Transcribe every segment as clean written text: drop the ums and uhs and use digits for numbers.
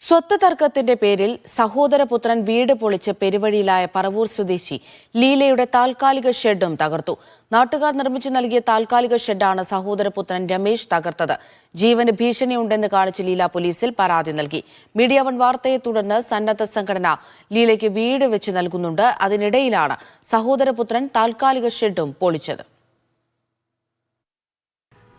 സ്വത്ത് തർക്കത്തിന്റെ പേരിൽ സഹോദരപുത്രൻ വീട് പൊളിച്ച് പെരുവഴിയിലായ പറവൂർ സ്വദേശി ലീലയുടെ താൽക്കാലിക ഷെഡും തകർത്തു. നാട്ടുകാർ നിർമ്മിച്ചു നൽകിയ താൽക്കാലിക ഷെഡാണ് സഹോദരപുത്രൻ രമേശ് തകർത്തത്. ജീവന് ഭീഷണിയുണ്ടെന്ന് കാണിച്ച് ലീല പോലീസിൽ പരാതി നൽകി. മീഡിയ വൺ വാർത്തയെ തുടർന്ന് സന്നദ്ധ സംഘടന ലീലയ്ക്ക് വീട് വെച്ച് നൽകുന്നുണ്ട്. അതിനിടയിലാണ് സഹോദരപുത്രൻ താൽക്കാലിക ഷെഡും പൊളിച്ചത്.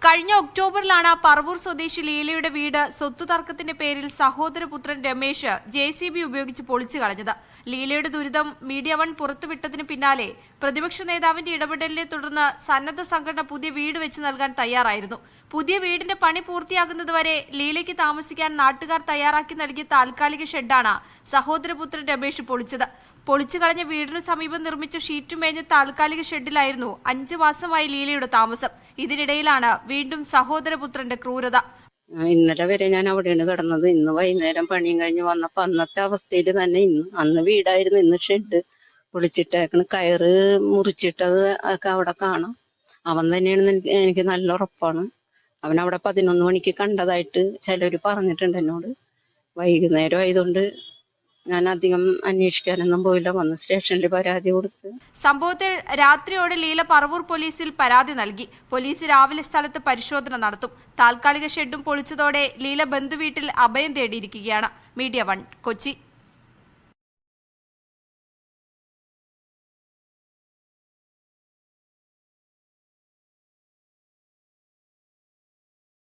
കഴിഞ്ഞ ഒക്ടോബറിലാണ് പറവൂർ സ്വദേശി ലീലയുടെ വീട് സ്വത്തു തർക്കത്തിന്റെ പേരിൽ സഹോദരപുത്രൻ രമേശ് JCB ഉപയോഗിച്ച് പൊളിച്ചു കളഞ്ഞത്. ലീലയുടെ ദുരിതം മീഡിയ വൺ പുറത്തുവിട്ടതിന് പിന്നാലെ പ്രതിപക്ഷ നേതാവിന്റെ ഇടപെടലിനെ തുടർന്ന് സന്നദ്ധ സംഘടന പുതിയ വീട് വെച്ച് നൽകാൻ തയ്യാറായിരുന്നു. പുതിയ വീടിന്റെ പണി പൂർത്തിയാകുന്നതുവരെ ലീലയ്ക്ക് താമസിക്കാൻ നാട്ടുകാർ തയ്യാറാക്കി നൽകിയ താൽക്കാലിക ഷെഡാണ് സഹോദരപുത്രൻ രമേശ് പൊളിച്ചത്. പൊളിച്ചു കളഞ്ഞ വീടിനു സമീപം നിർമ്മിച്ച ഷീറ്റുമേഞ്ഞ താൽക്കാലിക ഷെഡിലായിരുന്നു 5 മാസമായി ലീലയുടെ താമസം. ഇതിനിടയിലാണ് വീണ്ടും സഹോദരപുത്രന്റെ ക്രൂരത. ഇന്നലെ വരെ ഞാൻ അവിടെയാണ് കിടന്നത്. ഇന്ന് വൈകുന്നേരം പണിയും കഴിഞ്ഞ് വന്നപ്പോ അന്നത്തെ അവസ്ഥയിൽ തന്നെ അന്ന് വീടായിരുന്നു, ഇന്ന് ഷെഡ് പൊളിച്ചിട്ടേക്കണ്. കയറ് മുറിച്ചിട്ടത് ഒക്കെ അവിടെ കാണാം. അവൻ തന്നെയാണ് എനിക്ക് നല്ല ഉറപ്പാണ്. അവൻ അവിടെ 11 മണിക്ക് കണ്ടതായിട്ട് ചിലര് പറഞ്ഞിട്ടുണ്ട് എന്നോട്. വൈകുന്നേരം ആയതുകൊണ്ട് ഞാൻ അധികം അന്വേഷിക്കാനൊന്നും പോയില്ല. വന്ന് സ്റ്റേഷനിൽ പരാതി കൊടുത്ത്. സംഭവത്തിൽ രാത്രിയോടെ ലീല പറവൂർ പോലീസിൽ പരാതി നൽകി. പോലീസ് രാവിലെ സ്ഥലത്ത് പരിശോധന നടത്തും. താൽക്കാലിക ഷെഡും പൊളിച്ചതോടെ ലീല ബന്ധുവീട്ടിൽ അഭയം തേടിയിരിക്കുകയാണ്. Media one, Kochi.